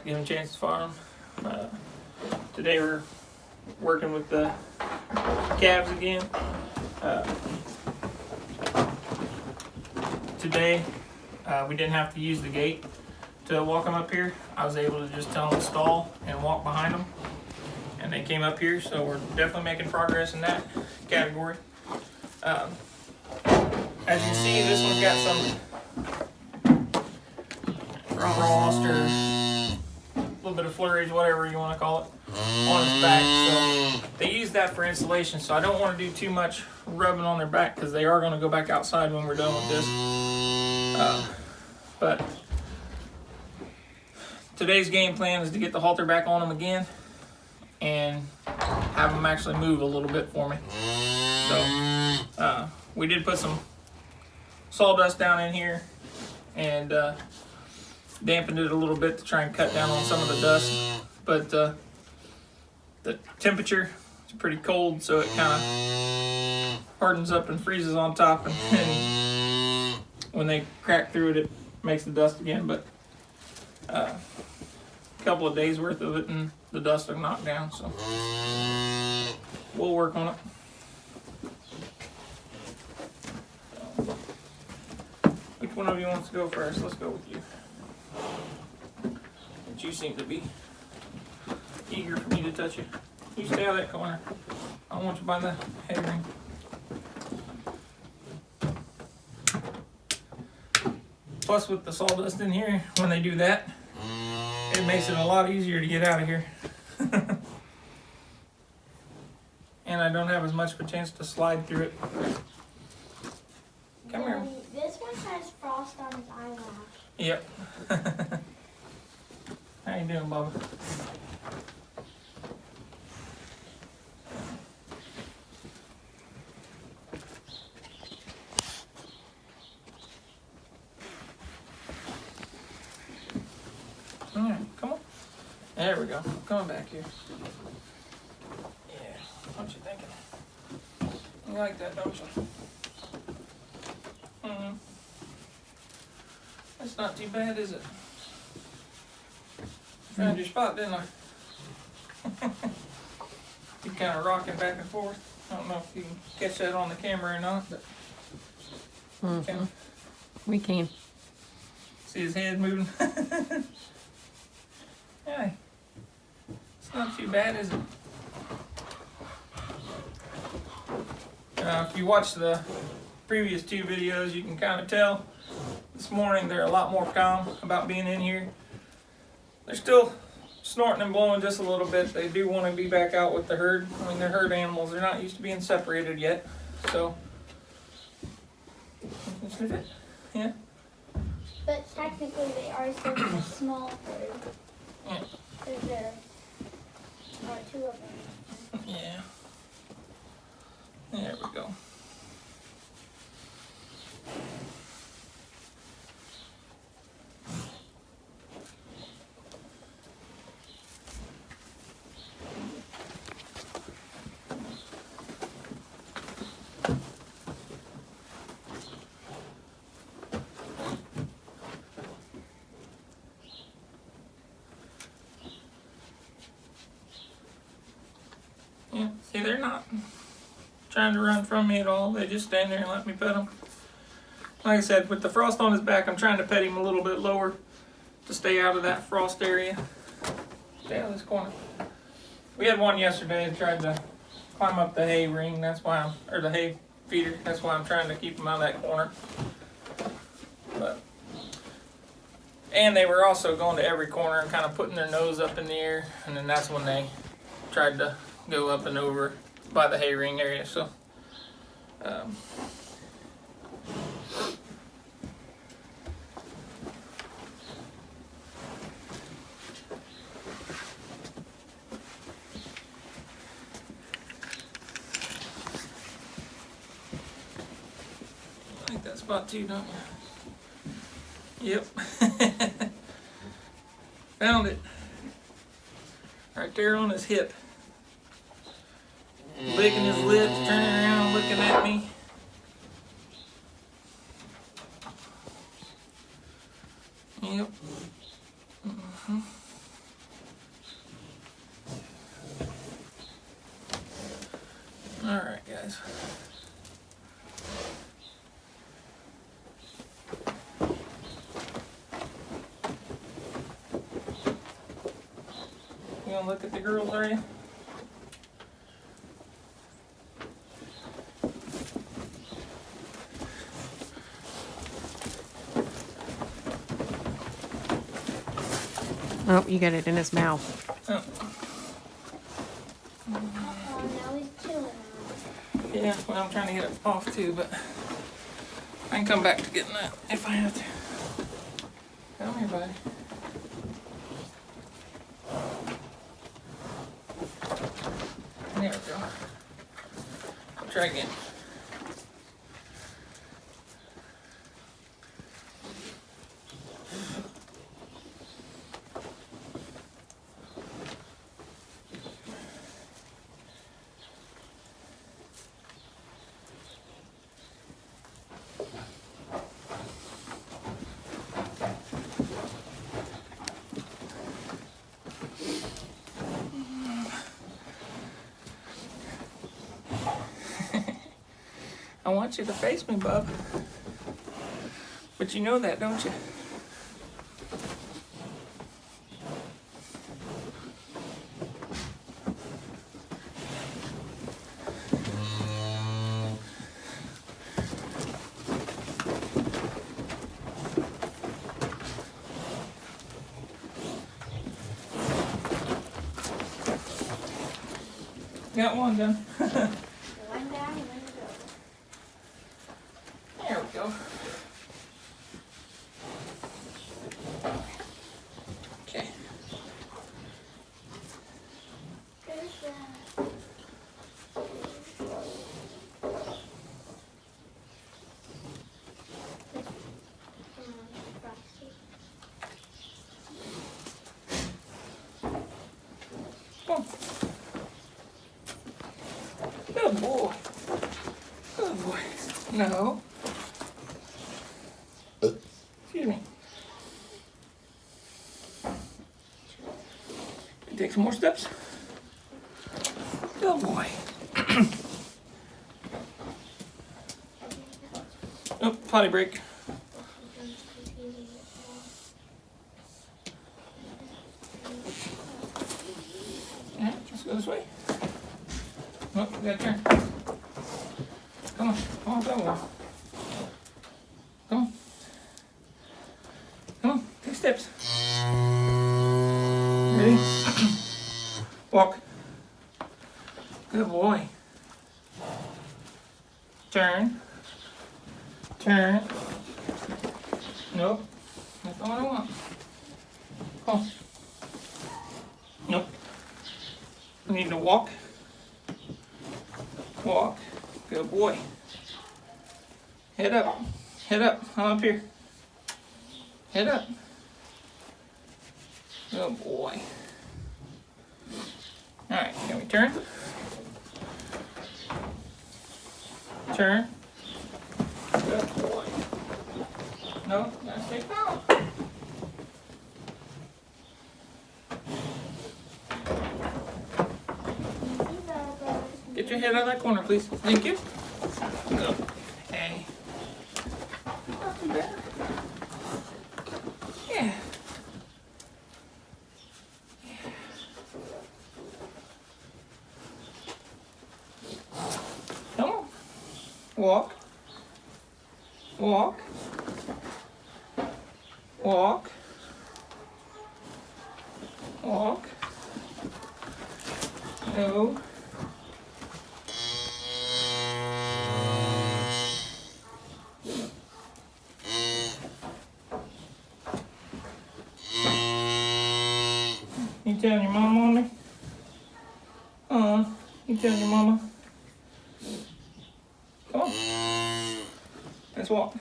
give them a chance to farm. Today we're working with the calves again. Today we didn't have to use the gate to walk them up here. I was able to just tell them to stall and walk behind them, and they came up here. So we're definitely making progress in that category. As you see, this one's got some frost or a little bit of flurries, whatever you want to call it, on his back. So they use that for insulation. So I don't want to do too much rubbing on their back because they are going to go back outside when we're done with this. But today's game plan is to get the halter back on them again and have them actually move a little bit for me. So we did put some sawdust down in here and dampened it a little bit to try and cut down on some of the dust. But the temperature is pretty cold, so it kind of hardens up and freezes on top, and when they crack through it, it makes the dust again. But a couple of days worth of it and the dust will knock down, so we'll work on it. Which one of you wants to go first? Let's go with you. But you seem to be eager for me to touch you. You stay out of that corner. I don't want you by the head ring. Plus, with the sawdust in here, when they do that, it makes it a lot easier to get out of here. And I don't have as much of a chance to slide through it. Come here. This one has frost on his eyelash. Yep. How you doing, Bubba? Alright, come on. There we go. Come back here. Yeah, what you thinking? You like that, don't you? That's not too bad, is it? Found your spot, didn't I? You're kind of rocking back and forth. I don't know if you can catch that on the camera or not, but we can. See his head moving. Hey, it's not too bad, is it? If you watch the previous two videos, you can kind of tell this morning they're a lot more calm about being in here. They're still snorting and blowing just a little bit. They do want to be back out with the herd. I mean, they're herd animals. They're not used to being separated yet. So, sniff it? Yeah? But technically they are still in a small herd. Yeah. Because there are two of them. Yeah. There we go. Yeah, see, they're not trying to run from me at all. They just stand there and let me pet them. Like I said, with the frost on his back, I'm trying to pet him a little bit lower to stay out of that frost area. Stay out of this corner. We had one yesterday that tried to climb up the hay ring. That's why or the hay feeder. That's why I'm trying to keep him out of that corner. And they were also going to every corner and kind of putting their nose up in the air, and then that's when they tried to go up and over by the hay ring area. So I like that spot too, don't you? Yep. Found it. Right there on his hip. Licking his lips, turning around, looking at me. Yep. Alright, guys. You gonna look at the girls, are you? Oh, you got it in his mouth. Oh. Now he's chilling. Yeah, well, I'm trying to get it off too, but I can come back to getting that if I have to. Come here, buddy. There we go. I'll try again. I want you to face me, bub. But you know that, don't you? Got one done. One down, one to go. There we go. Okay. There's Frosty. Come on. Good boy. Good boy. No. Excuse me. Take some more steps. Good boy. Oh, potty break. Alright, let's go this way. Oh, we gotta turn. Come on, that one. Come on. Come on, take steps. Ready? Walk. Good boy. Turn. Turn. Nope. That's not what I want. Come on. Nope. We need to walk. Walk. Good boy. Head up. Head up. I'm up here. Head up. Good boy. Alright, can we turn? Turn. Good boy. No, gotta stay down. Get your head out of that corner, please. Thank you. Okay. Not too bad. Yeah. Come on. Walk. Walk. Walk. Walk. No. You telling your mama on me? You telling your mama? Come on. Let's walk.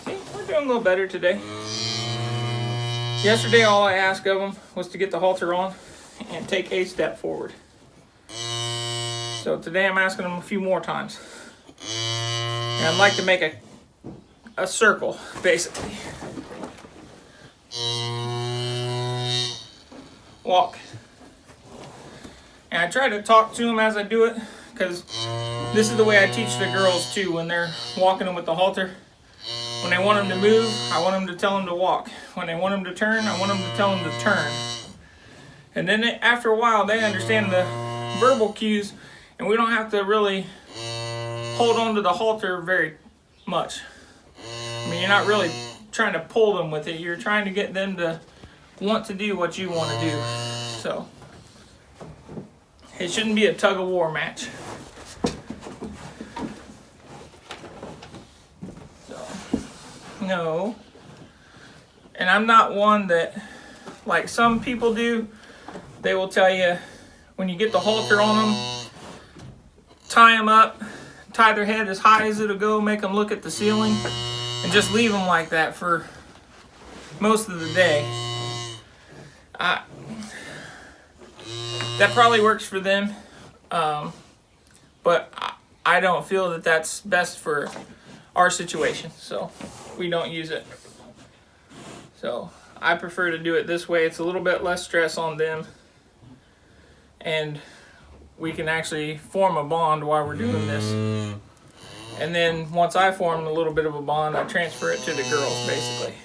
See, we're doing a little better today. Yesterday, all I asked of them was to get the halter on and take a step forward. So today I'm asking them a few more times. And I'd like to make a circle, basically. Walk. And I try to talk to them as I do it, because this is the way I teach the girls too when they're walking them with the halter. When they want them to move, I want them to tell them to walk. When they want them to turn, I want them to tell them to turn. And then after a while, they understand the verbal cues, and we don't have to really hold on to the halter very much. I mean, you're not really trying to pull them with it. You're trying to get them to want to do what you want to do. So it shouldn't be a tug of war match. So no. And I'm not one that, like some people do, they will tell you when you get the halter on them, tie them up, tie their head as high as it'll go, make them look at the ceiling, and just leave them like that for most of the day. That probably works for them, but I don't feel that that's best for our situation, so we don't use it. So I prefer to do it this way. It's a little bit less stress on them, and we can actually form a bond while we're doing this. And then once I form a little bit of a bond, I transfer it to the girls, basically.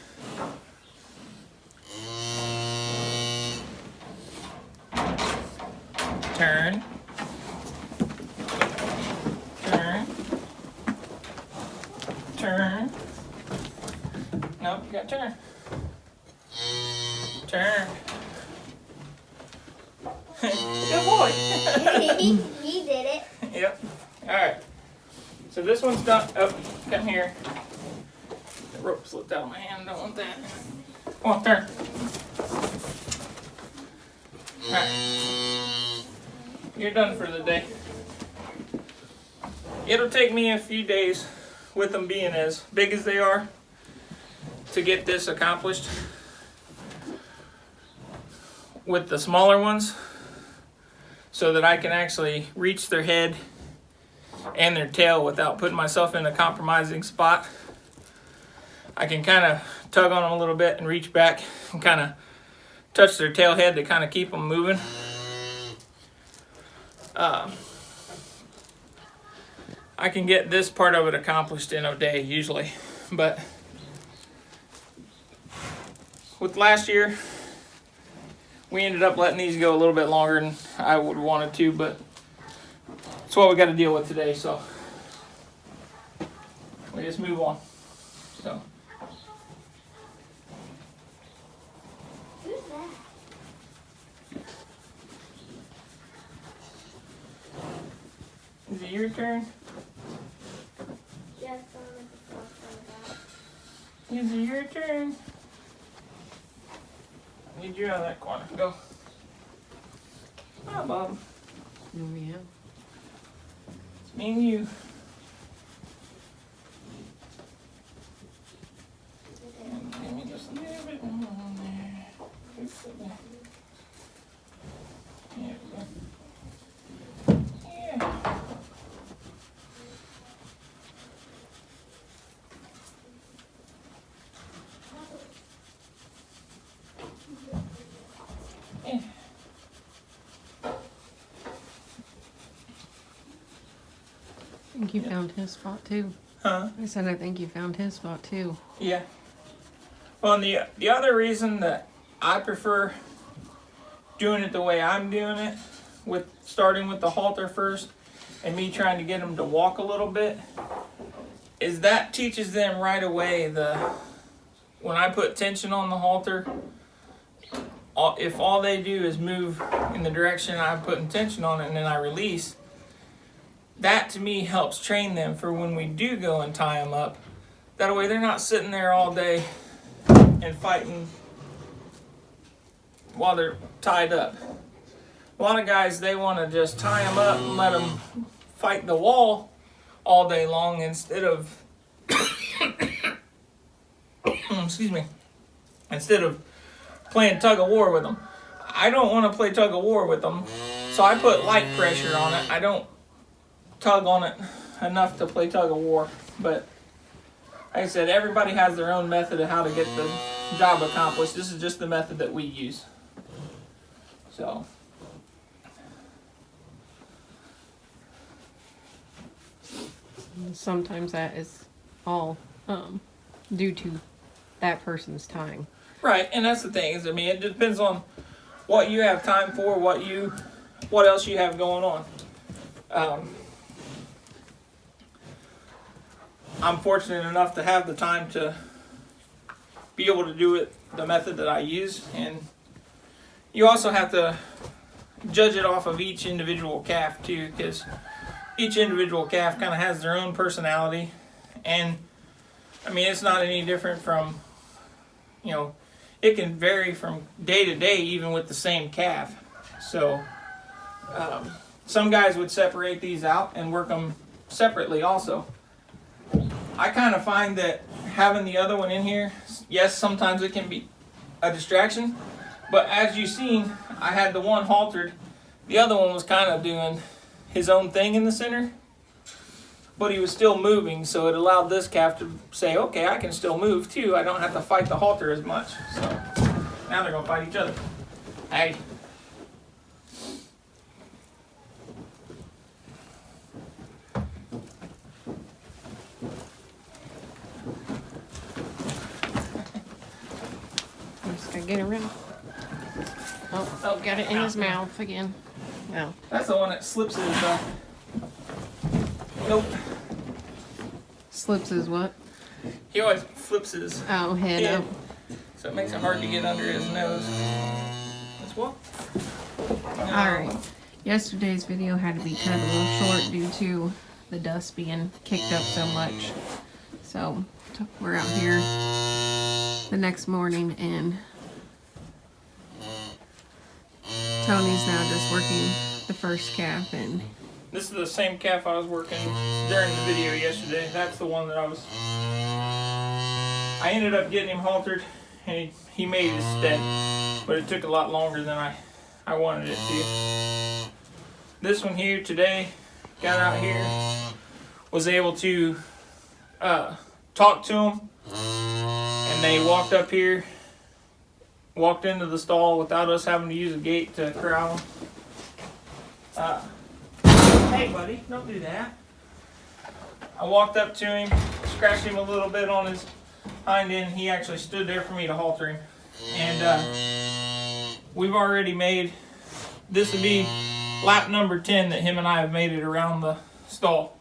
Turn. Turn. Turn. Nope, you got to turn. Turn. Good boy. He did it. Yep. Alright. So this one's done. Oh, come here. The rope slipped out of my hand. Don't want that. Come on, turn. Alright. You're done for the day. It'll take me a few days, with them being as big as they are, to get this accomplished. With the smaller ones, so that I can actually reach their head and their tail without putting myself in a compromising spot. I can kind of tug on them a little bit and reach back and kind of touch their tail head to kind of keep them moving. I can get this part of it accomplished in a day usually, but with last year, we ended up letting these go a little bit longer than I would wanted to, but it's what we got to deal with today, so we just move on. So. Who's that? Is it your turn? Yes, I'm Is it your turn? I need you out of that corner. Go. Hi, Bob. Oh, yeah. It's me and you. And give me just a little bit more on there. There we go. Yeah. Yeah. I think you found his spot too. Huh? I said I think you found his spot too. Yeah. Well, and the other reason that I prefer doing it the way I'm doing it, with starting with the halter first, and me trying to get them to walk a little bit, is that teaches them right away when I put tension on the halter, if all they do is move in the direction I'm putting tension on it and then I release, that to me helps train them for when we do go and tie them up. That way they're not sitting there all day and fighting while they're tied up. A lot of guys, they want to just tie them up and let them fight the wall all day long instead of excuse me, instead of playing tug of war with them. I don't want to play tug of war with them, so I put light pressure on it. I don't tug on it enough to play tug of war, but like I said, everybody has their own method of how to get the job accomplished. This is just the method that we use. So Sometimes that is all due to that person's time. Right, and that's the thing is, I mean, it depends on what you have time for, what else you have going on. I'm fortunate enough to have the time to be able to do it the method that I use, and you also have to judge it off of each individual calf too, because each individual calf kind of has their own personality, and I mean, it's not any different from, you know, it can vary from day to day even with the same calf. So some guys would separate these out and work them separately also. I kind of find that having the other one in here, yes, sometimes it can be a distraction, but as you've seen, I had the one haltered. The other one was kind of doing his own thing in the center, but he was still moving, so it allowed this calf to say, okay, I can still move too. I don't have to fight the halter as much. So now they're going to fight each other. Hey. Just gotta get around. Oh, got it in his mouth again. No. That's the one that slips his, nope. Slips his what? He always flips his Head head, up. so it makes it hard to get under his nose. Let's walk. Alright. Yesterday's video had to be cut a little short due to the dust being kicked up so much. So we're out here the next morning, and Tony's now just working the first calf, and This is the same calf I was working during the video yesterday. That's the one that I ended up getting him haltered, and he made his stead, but it took a lot longer than I wanted it to. This one here today, got out here, was able to talk to him, and they walked up here, walked into the stall without us having to use a gate to corral them. Hey buddy, don't do that. I walked up to him, scratched him a little bit on his hind end. He actually stood there for me to halter him. And we've already made, this would be lap number 10 that him and I have made it around the stall.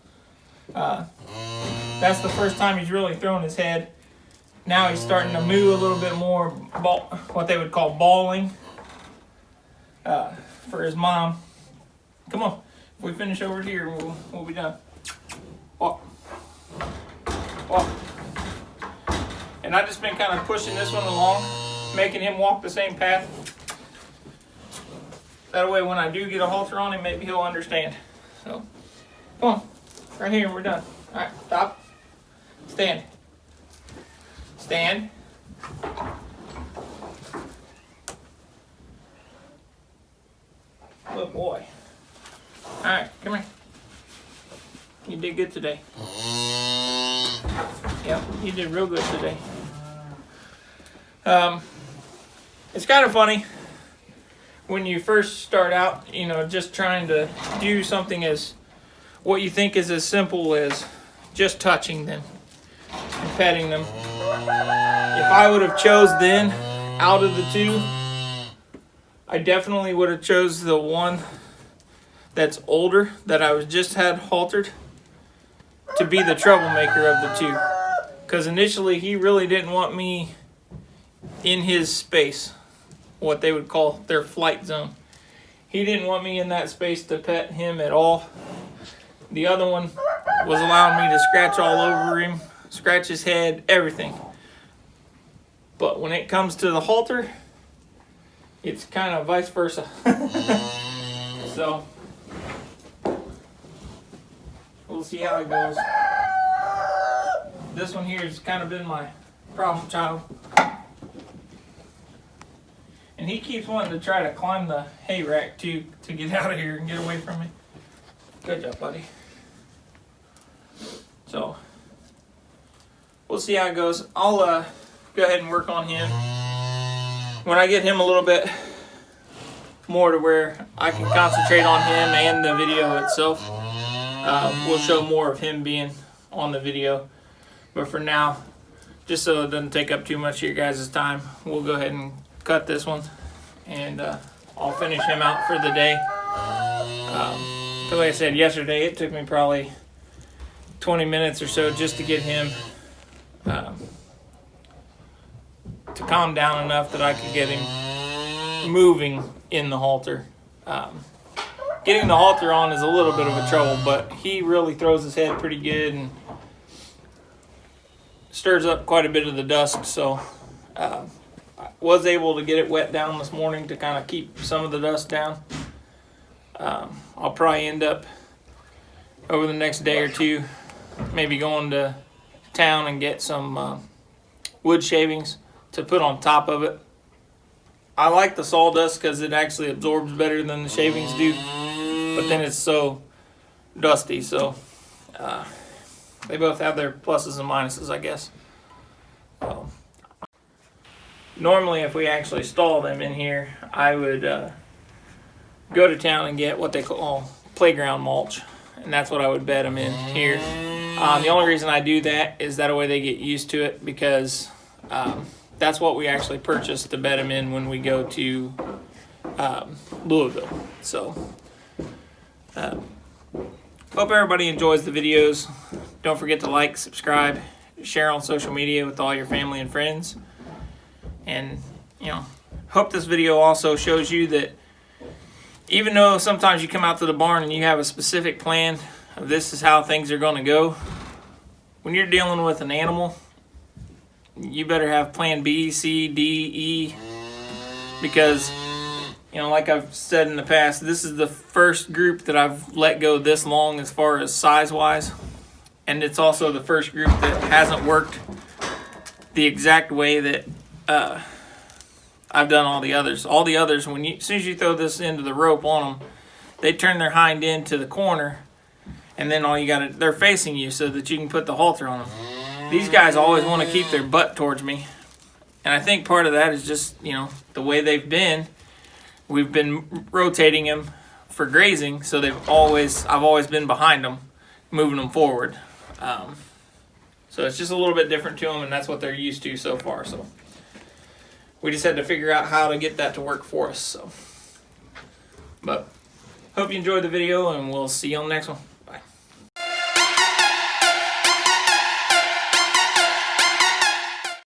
That's the first time he's really thrown his head. Now he's starting to moo a little bit more, what they would call bawling for his mom. Come on. If we finish over here, we'll be done. Walk. Walk. And I've just been kind of pushing this one along, making him walk the same path. That way when I do get a halter on him, maybe he'll understand. So, come on. Right here and we're done. Alright, stop. Stand. Stand. Good boy. Alright, come here. You did good today. Yep, you did real good today. It's kind of funny when you first start out, you know, just trying to do something as what you think is as simple as just touching them and petting them. If I would have chose then, out of the two, I definitely would have chose the one that's older, that I was just had haltered, to be the troublemaker of the two. Because initially he really didn't want me in his space, what they would call their flight zone. He didn't want me in that space to pet him at all. The other one was allowing me to scratch all over him, scratch his head, everything. But when it comes to the halter, it's kind of vice versa. So we'll see how it goes. This one here has kind of been my problem child. And he keeps wanting to try to climb the hay rack too, to get out of here and get away from me. Good job, buddy. So we'll see how it goes. I'll go ahead and work on him. When I get him a little bit more to where I can concentrate on him and the video itself, we'll show more of him being on the video. But for now, just so it doesn't take up too much of your guys' time, we'll go ahead and cut this one, and I'll finish him out for the day. Like I said yesterday, it took me probably 20 minutes or so just to get him to calm down enough that I could get him moving in the halter. Getting the halter on is a little bit of a trouble, but he really throws his head pretty good and stirs up quite a bit of the dust. So I was able to get it wet down this morning to kind of keep some of the dust down. I'll probably end up over the next day or two maybe going to town and get some wood shavings to put on top of it. I like the sawdust because it actually absorbs better than the shavings do, but then it's so dusty. So they both have their pluses and minuses, I guess. Normally, if we actually stall them in here, I would go to town and get what they call playground mulch, and that's what I would bed them in here. The only reason I do that is that way they get used to it, because that's what we actually purchase to bed them in when we go to Louisville. So hope everybody enjoys the videos. Don't forget to like, subscribe, share on social media with all your family and friends. And, you know, hope this video also shows you that even though sometimes you come out to the barn and you have a specific plan of this is how things are going to go, when you're dealing with an animal, you better have plan B, C, D, E, because, you know, like I've said in the past, this is the first group that I've let go this long as far as size-wise, and it's also the first group that hasn't worked the exact way that I've done all the others. All the others, as soon as you throw this into the rope on them, they turn their hind end to the corner, and then they're facing you so that you can put the halter on them. These guys always want to keep their butt towards me, and I think part of that is just, you know, the way they've been. We've been rotating them for grazing, so I've always been behind them, moving them forward. So it's just a little bit different to them, and that's what they're used to so far. So we just had to figure out how to get that to work for us. But hope you enjoyed the video, and we'll see you on the next one.